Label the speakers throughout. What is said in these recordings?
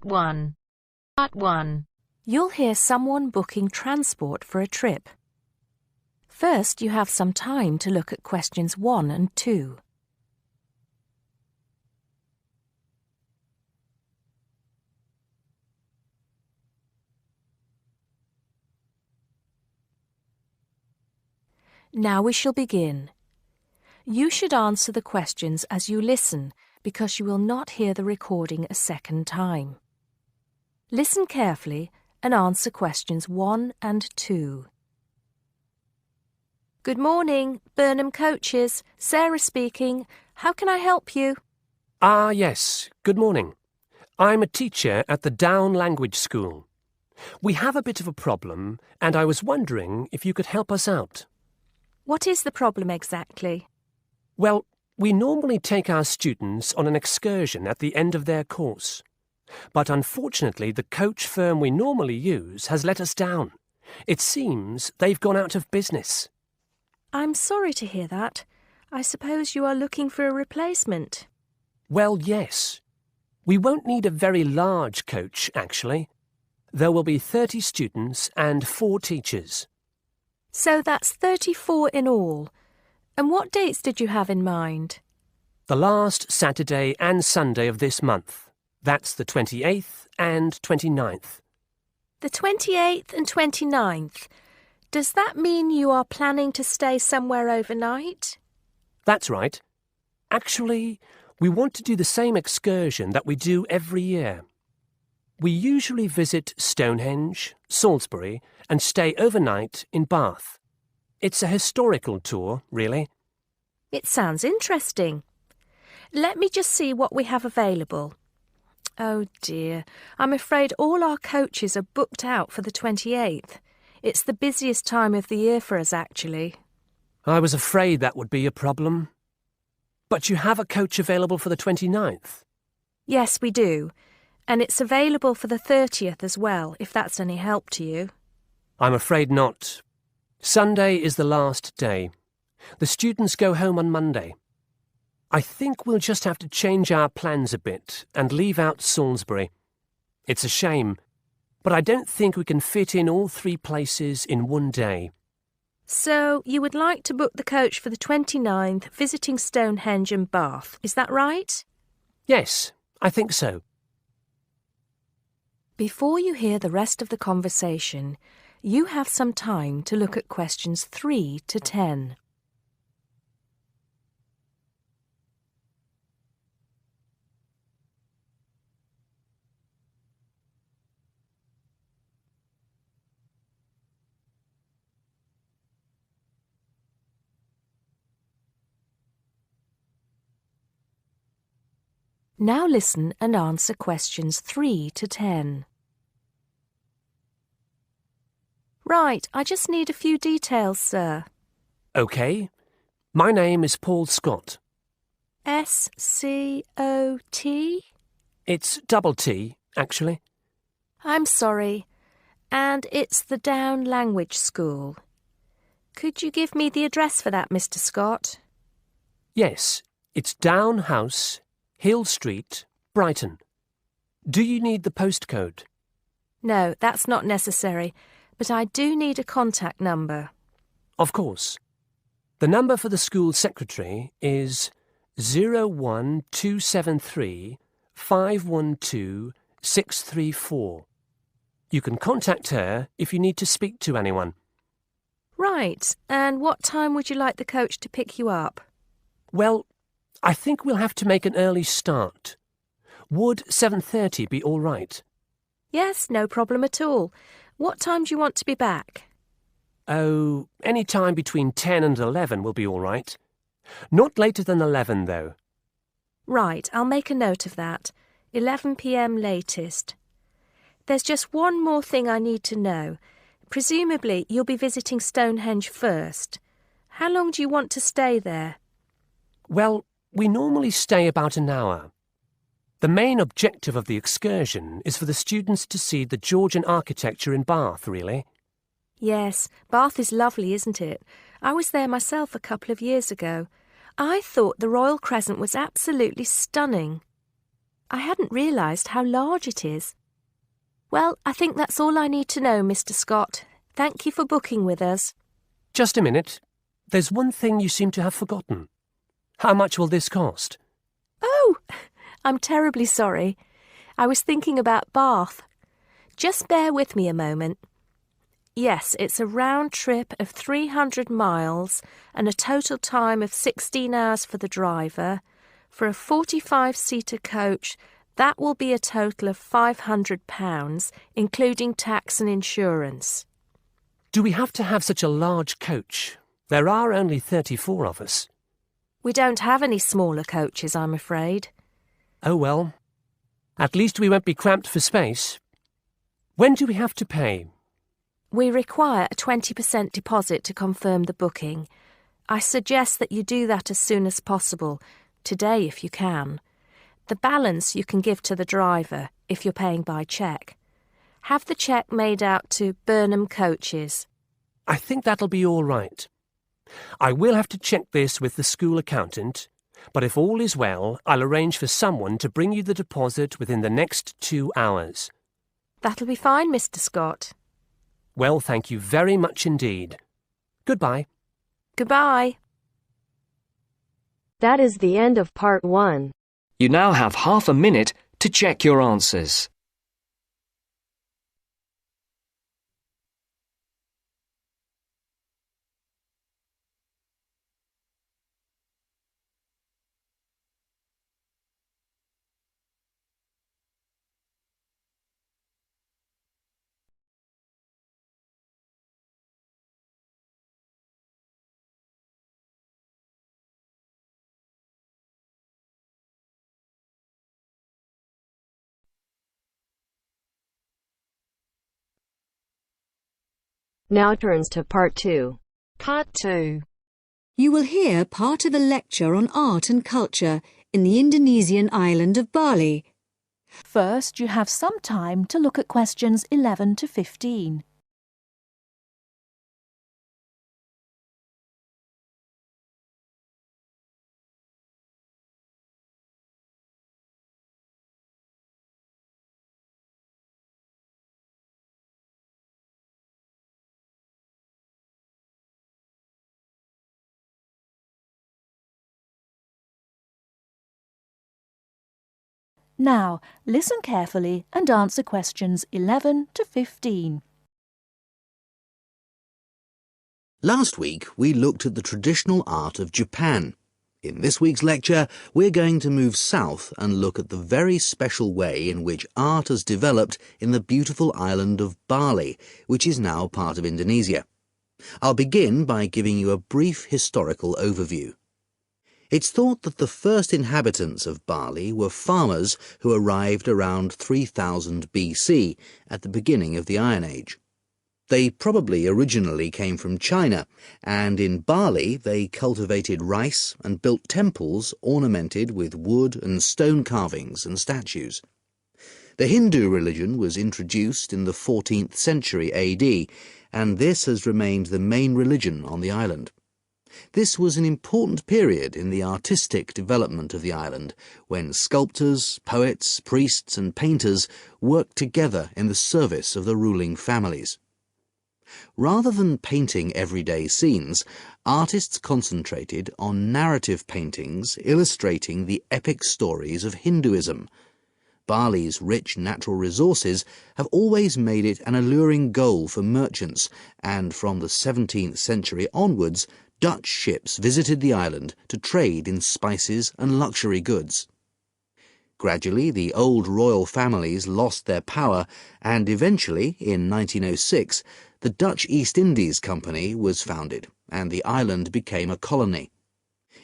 Speaker 1: Part 1. Part 1.
Speaker 2: You'll hear someone booking transport for a trip. First, you have some time to look at questions 1 and 2. Now we shall begin. You should answer the questions as you listen because you will not hear the recording a second time. Listen carefully and answer questions 1 and 2. Good morning, Burnham Coaches. Sarah speaking. How can I help you?
Speaker 3: Yes. Good morning. I'm a teacher at the Down Language School. We have a bit of a problem, and I was wondering if you could help us out.
Speaker 2: What is the problem exactly?
Speaker 3: Well, we normally take our students on an excursion at the end of their course. But unfortunately, the coach firm we normally use has let us down. It seems they've gone out of business.
Speaker 2: I'm sorry to hear that. I suppose you are looking for a replacement.
Speaker 3: Well, yes. We won't need a very large coach, actually. There will be 30 students and 4 teachers.
Speaker 2: So that's 34 in all. And what dates did you have in mind?
Speaker 3: The last Saturday and Sunday of this month. That's the 28th and 29th.
Speaker 2: The 28th and 29th. Does that mean you are planning to stay somewhere overnight?
Speaker 3: That's right. Actually, we want to do the same excursion that we do every year. We usually visit Stonehenge, Salisbury, and stay overnight in Bath. It's a historical tour, really.
Speaker 2: It sounds interesting. Let me just see what we have available. Oh dear, I'm afraid all our coaches are booked out for the 28th. It's the busiest time of the year for us, actually.
Speaker 3: I was afraid that would be a problem. But you have a coach available for the 29th?
Speaker 2: Yes, we do. And it's available for the 30th as well, if that's any help to you.
Speaker 3: I'm afraid not. Sunday is the last day. The students go home on Monday. I think we'll just have to change our plans a bit and leave out Salisbury. It's a shame, but I don't think we can fit in all 3 places in one day.
Speaker 2: So you would like to book the coach for the 29th, visiting Stonehenge and Bath, is that right?
Speaker 3: Yes, I think so.
Speaker 2: Before you hear the rest of the conversation, you have some time to look at questions 3 to 10. Now listen and answer questions 3 to 10. Right, I just need a few details, sir.
Speaker 3: OK. My name is Paul Scott.
Speaker 2: S-C-O-T?
Speaker 3: It's double T, actually.
Speaker 2: I'm sorry. And it's the Down Language School. Could you give me the address for that, Mr. Scott?
Speaker 3: Yes, it's Down House, Hill Street, Brighton. Do you need the postcode?
Speaker 2: No, that's not necessary, but I do need a contact number.
Speaker 3: Of course. The number for the school secretary is 01273 512 634. You can contact her if you need to speak to anyone.
Speaker 2: Right, and what time would you like the coach to pick you up?
Speaker 3: Well, I think we'll have to make an early start. Would 7:30 be all right?
Speaker 2: Yes, no problem at all. What time do you want to be back?
Speaker 3: Oh, any time between 10 and 11 will be all right. Not later than 11, though.
Speaker 2: Right, I'll make a note of that. 11 p.m. latest. There's just one more thing I need to know. Presumably, you'll be visiting Stonehenge first. How long do you want to stay there?
Speaker 3: Well, we normally stay about an hour. The main objective of the excursion is for the students to see the Georgian architecture in Bath, really.
Speaker 2: Yes, Bath is lovely, isn't it? I was there myself a couple of years ago. I thought the Royal Crescent was absolutely stunning. I hadn't realised how large it is. Well, I think that's all I need to know, Mr. Scott. Thank you for booking with us.
Speaker 3: Just a minute. There's one thing you seem to have forgotten. How much will this cost?
Speaker 2: Oh, I'm terribly sorry. I was thinking about Bath. Just bear with me a moment. Yes, it's a round trip of 300 miles and a total time of 16 hours for the driver. For a 45-seater coach, that will be a total of £500, including tax and insurance.
Speaker 3: Do we have to have such a large coach? There are only 34 of us.
Speaker 2: We don't have any smaller coaches, I'm afraid.
Speaker 3: Oh well. At least we won't be cramped for space. When do we have to pay?
Speaker 2: We require a 20% deposit to confirm the booking. I suggest that you do that as soon as possible, today if you can. The balance you can give to the driver if you're paying by cheque. Have the cheque made out to Burnham Coaches.
Speaker 3: I think that'll be all right. I will have to check this with the school accountant, but if all is well, I'll arrange for someone to bring you the deposit within the next 2 hours.
Speaker 2: That'll be fine, Mr. Scott.
Speaker 3: Well, thank you very much indeed. Goodbye.
Speaker 2: Goodbye.
Speaker 4: That is the end of part 1.
Speaker 5: You now have half a minute to check your answers.
Speaker 4: Now turns to part 2.
Speaker 1: Part 2.
Speaker 6: You will hear part of a lecture on art and culture in the Indonesian island of Bali.
Speaker 7: First, you have some time to look at questions 11 to 15. Now, listen carefully and answer questions 11 to 15.
Speaker 8: Last week, we looked at the traditional art of Japan. In this week's lecture, we're going to move south and look at the very special way in which art has developed in the beautiful island of Bali, which is now part of Indonesia. I'll begin by giving you a brief historical overview. It's thought that the first inhabitants of Bali were farmers who arrived around 3000 BC, at the beginning of the Iron Age. They probably originally came from China, and in Bali they cultivated rice and built temples ornamented with wood and stone carvings and statues. The Hindu religion was introduced in the 14th century AD, and this has remained the main religion on the island. This was an important period in the artistic development of the island, when sculptors, poets, priests and painters worked together in the service of the ruling families. Rather than painting everyday scenes, artists concentrated on narrative paintings illustrating the epic stories of Hinduism. Bali's rich natural resources have always made it an alluring goal for merchants, and from the 17th century onwards, Dutch ships visited the island to trade in spices and luxury goods. Gradually, the old royal families lost their power, and eventually, in 1906, the Dutch East Indies Company was founded, and the island became a colony.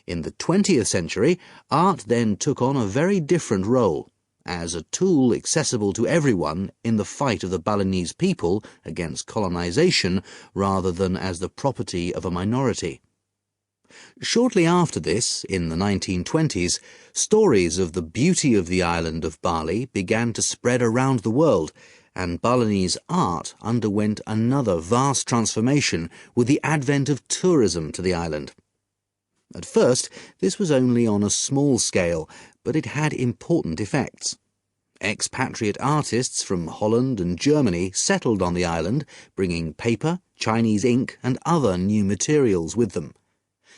Speaker 8: In the 20th century, art then took on a very different role, as a tool accessible to everyone in the fight of the Balinese people against colonization, rather than as the property of a minority. Shortly after this, in the 1920s, stories of the beauty of the island of Bali began to spread around the world, and Balinese art underwent another vast transformation with the advent of tourism to the island. At first, this was only on a small scale, but it had important effects. Expatriate artists from Holland and Germany settled on the island, bringing paper, Chinese ink and other new materials with them.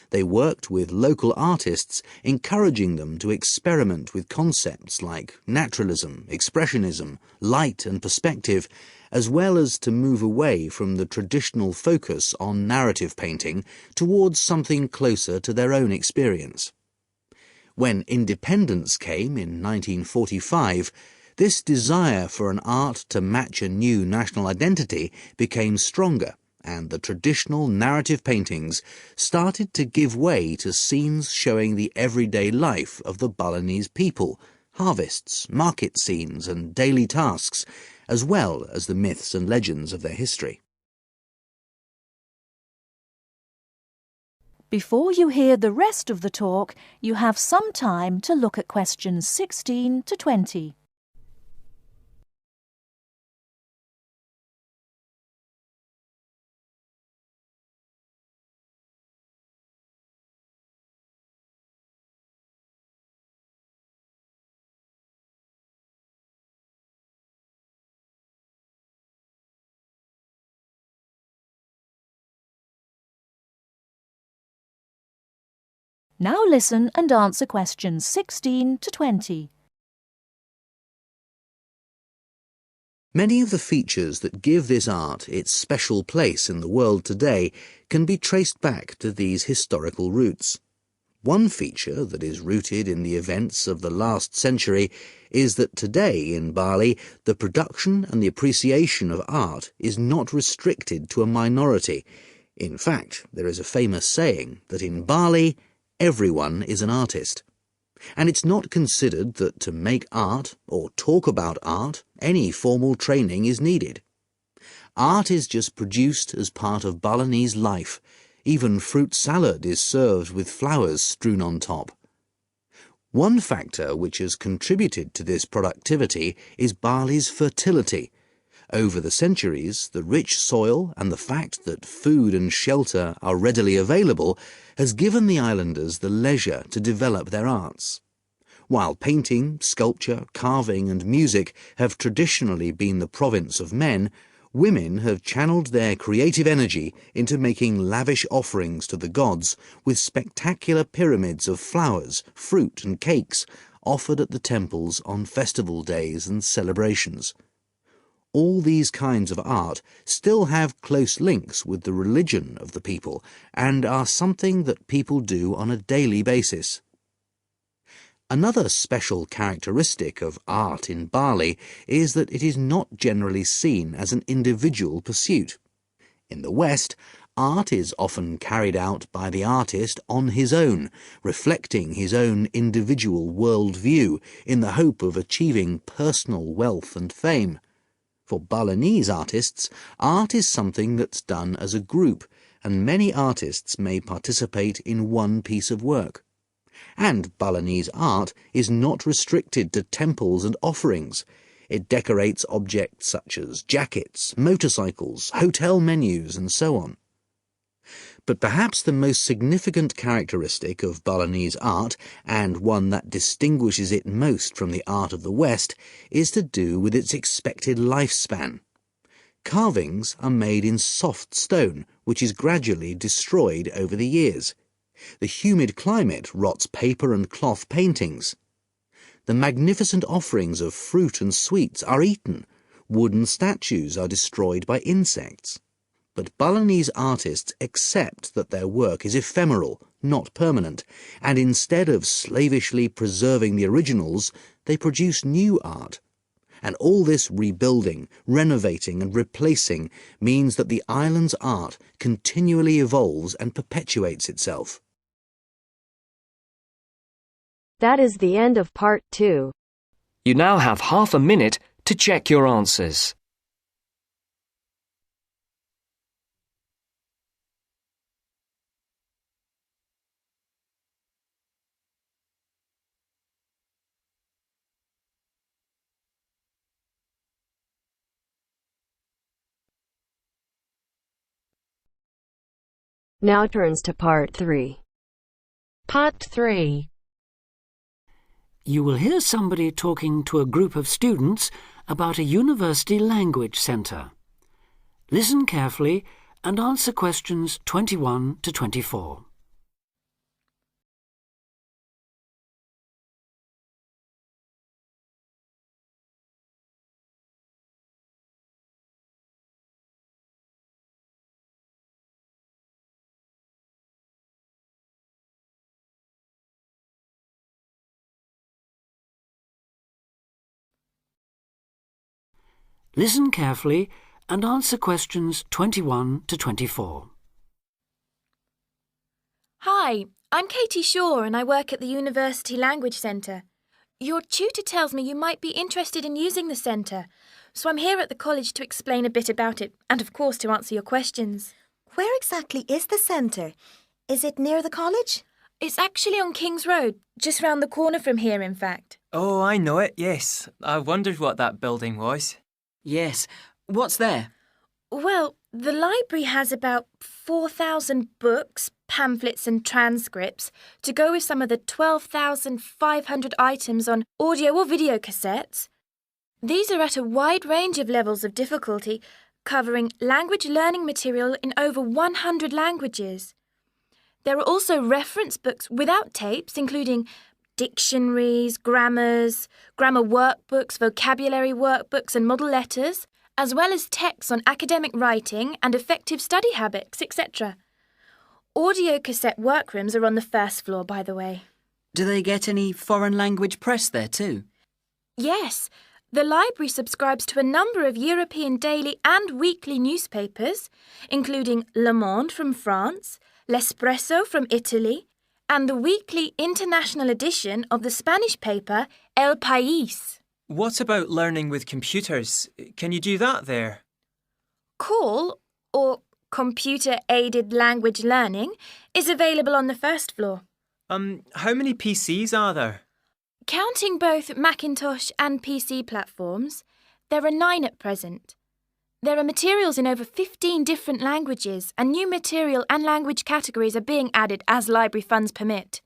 Speaker 8: They worked with local artists, encouraging them to experiment with concepts like naturalism, expressionism, light and perspective, as well as to move away from the traditional focus on narrative painting towards something closer to their own experience. When independence came in 1945, this desire for an art to match a new national identity became stronger, and the traditional narrative paintings started to give way to scenes showing the everyday life of the Balinese people, harvests, market scenes and daily tasks, as well as the myths and legends of their history.
Speaker 7: Before you hear the rest of the talk, you have some time to look at questions 16 to 20. Now listen and answer questions 16 to 20.
Speaker 8: Many of the features that give this art its special place in the world today can be traced back to these historical roots. One feature that is rooted in the events of the last century is that today in Bali, the production and the appreciation of art is not restricted to a minority. In fact, there is a famous saying that in Bali, everyone is an artist. And it's not considered that to make art or talk about art, any formal training is needed. Art is just produced as part of Balinese life. Even fruit salad is served with flowers strewn on top. One factor which has contributed to this productivity is Bali's fertility. Over the centuries, the rich soil and the fact that food and shelter are readily available has given the islanders the leisure to develop their arts. While painting, sculpture, carving and music have traditionally been the province of men, women have channeled their creative energy into making lavish offerings to the gods with spectacular pyramids of flowers, fruit and cakes offered at the temples on festival days and celebrations. All these kinds of art still have close links with the religion of the people and are something that people do on a daily basis. Another special characteristic of art in Bali is that it is not generally seen as an individual pursuit. In the West, art is often carried out by the artist on his own, reflecting his own individual world-view in the hope of achieving personal wealth and fame. For Balinese artists, art is something that's done as a group, and many artists may participate in one piece of work. And Balinese art is not restricted to temples and offerings. It decorates objects such as jackets, motorcycles, hotel menus, and so on. But perhaps the most significant characteristic of Balinese art, and one that distinguishes it most from the art of the West, is to do with its expected lifespan. Carvings are made in soft stone, which is gradually destroyed over the years. The humid climate rots paper and cloth paintings. The magnificent offerings of fruit and sweets are eaten. Wooden statues are destroyed by insects. But Balinese artists accept that their work is ephemeral, not permanent, and instead of slavishly preserving the originals, they produce new art. And all this rebuilding, renovating and replacing means that the island's art continually evolves and perpetuates itself.
Speaker 4: That is the end of part 2.
Speaker 5: You now have half a minute to check your answers.
Speaker 4: Now turns to part 3.
Speaker 1: Part 3.
Speaker 9: You will hear somebody talking to a group of students about a university language centre. Listen carefully and answer questions 21 to 24. Listen carefully and answer questions 21 to 24.
Speaker 10: Hi, I'm Katie Shaw and I work at the University Language Centre. Your tutor tells me you might be interested in using the centre, so I'm here at the college to explain a bit about it and, of course, to answer your questions.
Speaker 11: Where exactly is the centre? Is it near the college?
Speaker 10: It's actually on King's Road, just round the corner from here, in fact.
Speaker 12: Oh, I know it, yes. I wondered what that building was.
Speaker 5: Yes. What's there?
Speaker 10: Well, the library has about 4,000 books, pamphlets and transcripts to go with some of the 12,500 items on audio or video cassettes. These are at a wide range of levels of difficulty, covering language learning material in over 100 languages. There are also reference books without tapes, including dictionaries, grammars, grammar workbooks, vocabulary workbooks and model letters, as well as texts on academic writing and effective study habits, etc. Audio cassette workrooms are on the first floor, by the way.
Speaker 5: Do they get any foreign language press there too?
Speaker 10: Yes, the library subscribes to a number of European daily and weekly newspapers, including Le Monde from France, L'Espresso from Italy, and the weekly international edition of the Spanish paper El País.
Speaker 12: What about learning with computers? Can you do that there?
Speaker 10: CALL, or Computer-Aided Language Learning, is available on the first floor.
Speaker 12: How many PCs are there?
Speaker 10: Counting both Macintosh and PC platforms, there are 9 at present. There are materials in over 15 different languages, and new material and language categories are being added as library funds permit.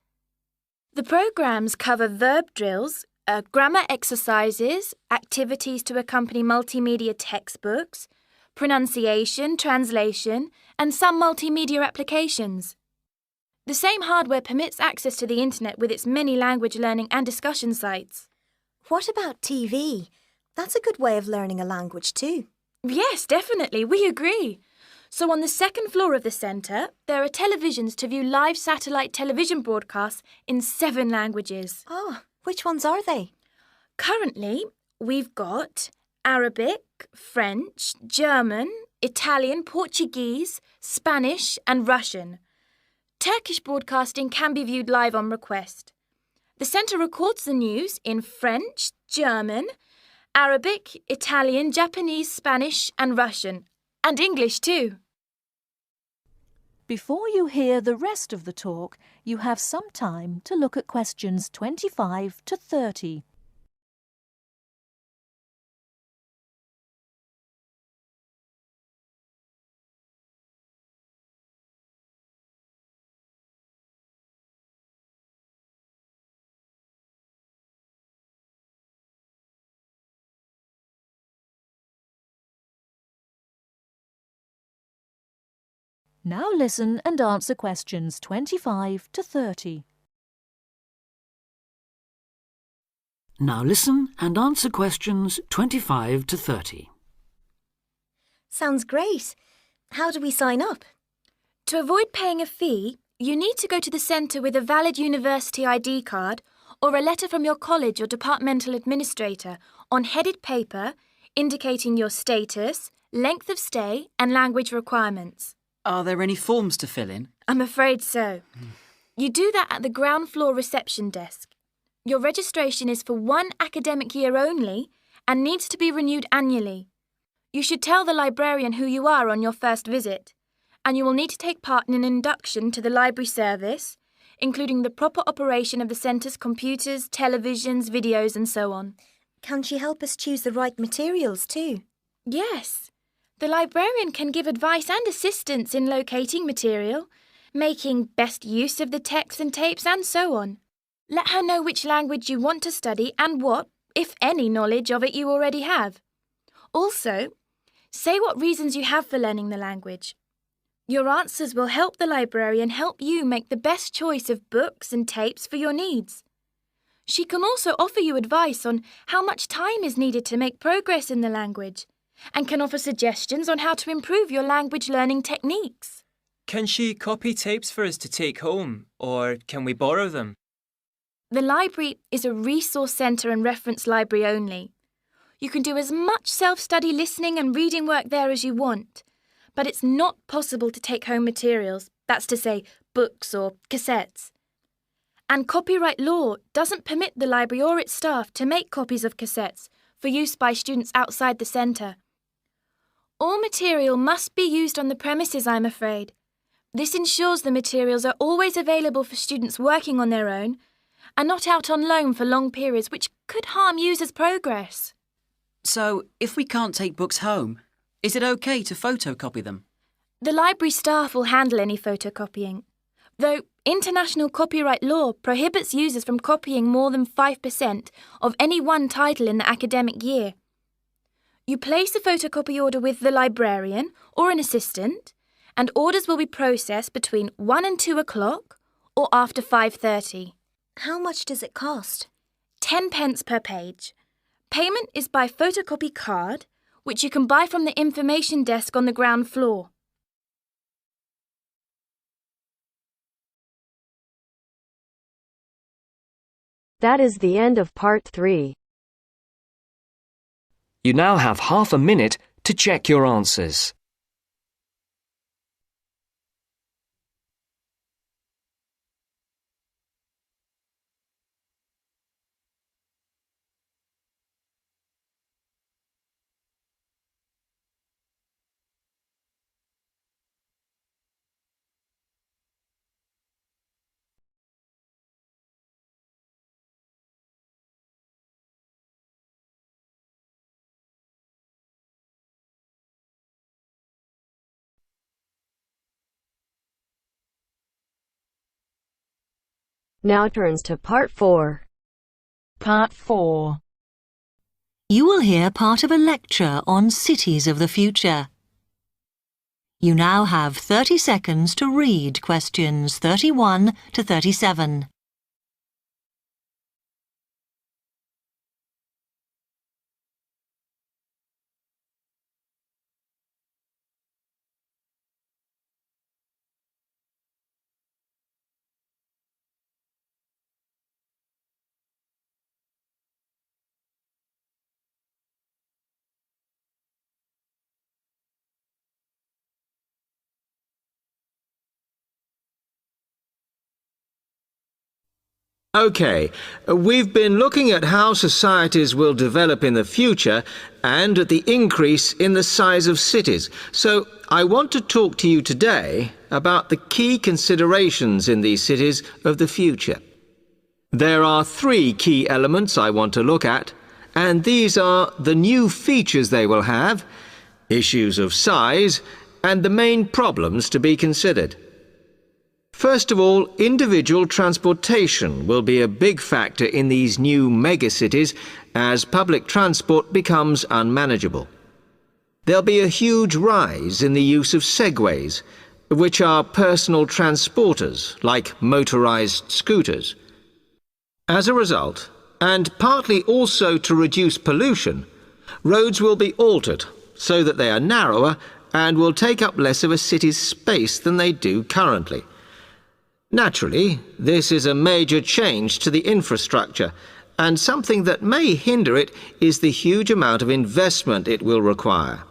Speaker 10: The programmes cover verb drills, grammar exercises, activities to accompany multimedia textbooks, pronunciation, translation, and some multimedia applications. The same hardware permits access to the internet with its many language learning and discussion sites.
Speaker 11: What about TV? That's a good way of learning a language too.
Speaker 10: Yes, definitely, we agree. So on the second floor of the centre, there are televisions to view live satellite television broadcasts in 7 languages.
Speaker 11: Oh, which ones are they?
Speaker 10: Currently, we've got Arabic, French, German, Italian, Portuguese, Spanish and Russian. Turkish broadcasting can be viewed live on request. The centre records the news in French, German, Arabic, Italian, Japanese, Spanish and Russian. And English too.
Speaker 7: Before you hear the rest of the talk, you have some time to look at questions 25 to 30. Now listen and answer questions 25 to 30.
Speaker 9: Now listen and answer questions 25 to 30.
Speaker 11: Sounds great. How do we sign up?
Speaker 10: To avoid paying a fee, you need to go to the centre with a valid university ID card or a letter from your college or departmental administrator on headed paper indicating your status, length of stay and language requirements.
Speaker 5: Are there any forms to fill in?
Speaker 10: I'm afraid so. You do that at the ground floor reception desk. Your registration is for 1 academic year only and needs to be renewed annually. You should tell the librarian who you are on your first visit, and you will need to take part in an induction to the library service, including the proper operation of the centre's computers, televisions, videos and so on.
Speaker 11: Can she help us choose the right materials too?
Speaker 10: Yes. The librarian can give advice and assistance in locating material, making best use of the texts and tapes and so on. Let her know which language you want to study and what, if any, knowledge of it you already have. Also, say what reasons you have for learning the language. Your answers will help the librarian help you make the best choice of books and tapes for your needs. She can also offer you advice on how much time is needed to make progress in the language, and can offer suggestions on how to improve your language learning techniques.
Speaker 12: Can she copy tapes for us to take home, or can we borrow them?
Speaker 10: The library is a resource centre and reference library only. You can do as much self-study listening and reading work there as you want, but it's not possible to take home materials, that's to say, books or cassettes. And copyright law doesn't permit the library or its staff to make copies of cassettes for use by students outside the centre. All material must be used on the premises, I'm afraid. This ensures the materials are always available for students working on their own and not out on loan for long periods, which could harm users' progress.
Speaker 13: So, if we can't take books home, is it okay to photocopy them?
Speaker 10: The library staff will handle any photocopying, though international copyright law prohibits users from copying more than 5% of any one title in the academic year. You place a photocopy order with the librarian or an assistant, and orders will be processed between 1 and 2 o'clock or after 5:30.
Speaker 11: How much does it cost?
Speaker 10: 10 pence per page. Payment is by photocopy card, which you can buy from the information desk on the ground floor.
Speaker 4: That is the end of part 3.
Speaker 5: You now have half a minute to check your answers.
Speaker 4: Now turns to part 4.
Speaker 1: Part 4.
Speaker 6: You will hear part of a lecture on cities of the future. You now have 30 seconds to read questions 31 to 37.
Speaker 14: OK, we've been looking at how societies will develop in the future and at the increase in the size of cities. So I want to talk to you today about the key considerations in these cities of the future. There are 3 key elements I want to look at, and these are the new features they will have, issues of size, and the main problems to be considered. First of all, individual transportation will be a big factor in these new megacities as public transport becomes unmanageable. There'll be a huge rise in the use of segways, which are personal transporters like motorized scooters. As a result, and partly also to reduce pollution, roads will be altered so that they are narrower and will take up less of a city's space than they do currently. Naturally, this is a major change to the infrastructure, and something that may hinder it is the huge amount of investment it will require.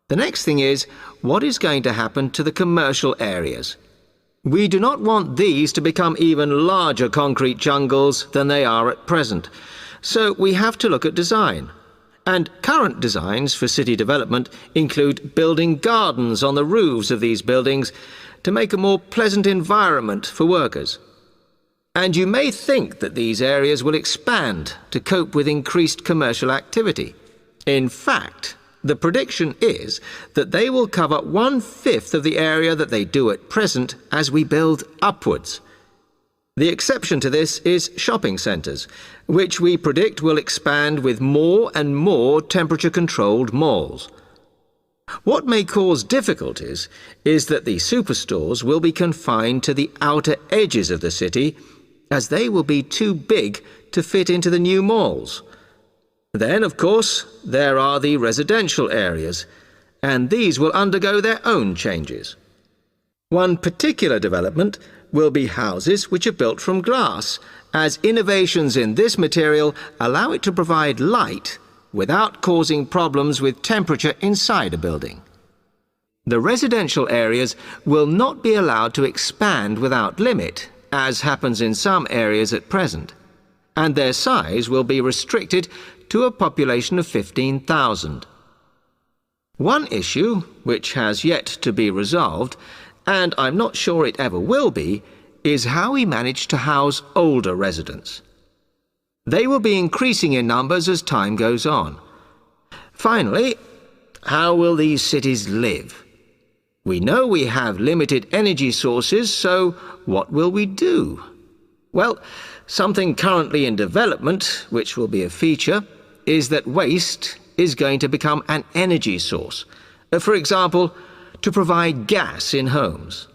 Speaker 14: The next thing is, what is going to happen to the commercial areas? We do not want these to become even larger concrete jungles than they are at present, so we have to look at design. And current designs for city development include building gardens on the roofs of these buildings to make a more pleasant environment for workers. And you may think that these areas will expand to cope with increased commercial activity. In fact, the prediction is that they will cover 1/5 of the area that they do at present as we build upwards. The exception to this is shopping centres, which we predict will expand with more and more temperature-controlled malls. What may cause difficulties is that the superstores will be confined to the outer edges of the city, as they will be too big to fit into the new malls. Then, of course, there are the residential areas, and these will undergo their own changes. One particular development will be houses which are built from glass, as innovations in this material allow it to provide light without causing problems with temperature inside a building. The residential areas will not be allowed to expand without limit, as happens in some areas at present, and their size will be restricted to a population of 15,000. One issue, which has yet to be resolved, and I'm not sure it ever will be, is how we manage to house older residents. They will be increasing in numbers as time goes on. Finally, how will these cities live? We know we have limited energy sources, so what will we do? Well, something currently in development, which will be a feature, is that waste is going to become an energy source. For example, to provide gas in homes.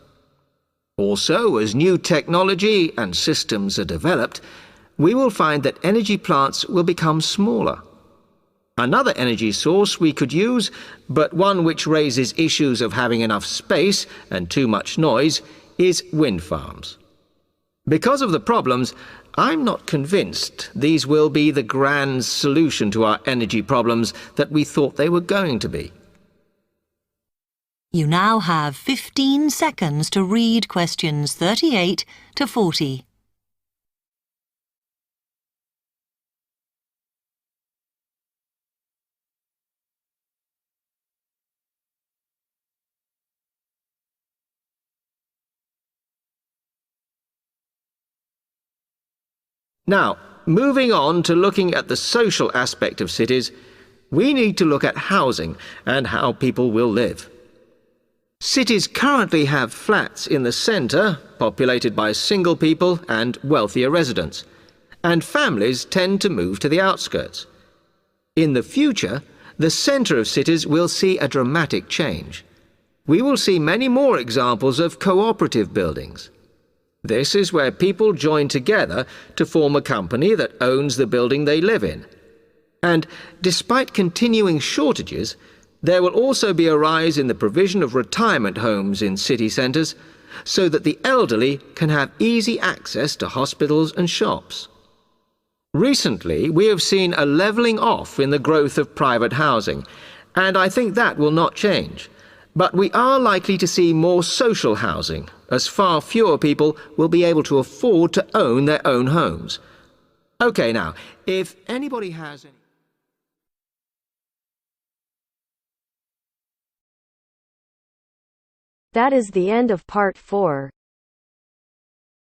Speaker 14: Also, as new technology and systems are developed, we will find that energy plants will become smaller. Another energy source we could use, but one which raises issues of having enough space and too much noise, is wind farms. Because of the problems, I'm not convinced these will be the grand solution to our energy problems that we thought they were going to be.
Speaker 6: You now have 15 seconds to read questions 38 to 40.
Speaker 14: Now, moving on to looking at the social aspect of cities, we need to look at housing and how people will live. Cities currently have flats in the centre, populated by single people and wealthier residents, and families tend to move to the outskirts. In the future, the centre of cities will see a dramatic change. We will see many more examples of cooperative buildings. This is where people join together to form a company that owns the building they live in. And despite continuing shortages, there will also be a rise in the provision of retirement homes in city centres, so that the elderly can have easy access to hospitals and shops. Recently, we have seen a levelling off in the growth of private housing, and I think that will not change. But we are likely to see more social housing, as far fewer people will be able to afford to own their own homes. OK, now, if anybody has any...
Speaker 4: That is the end of part 4.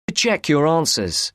Speaker 5: To check your answers,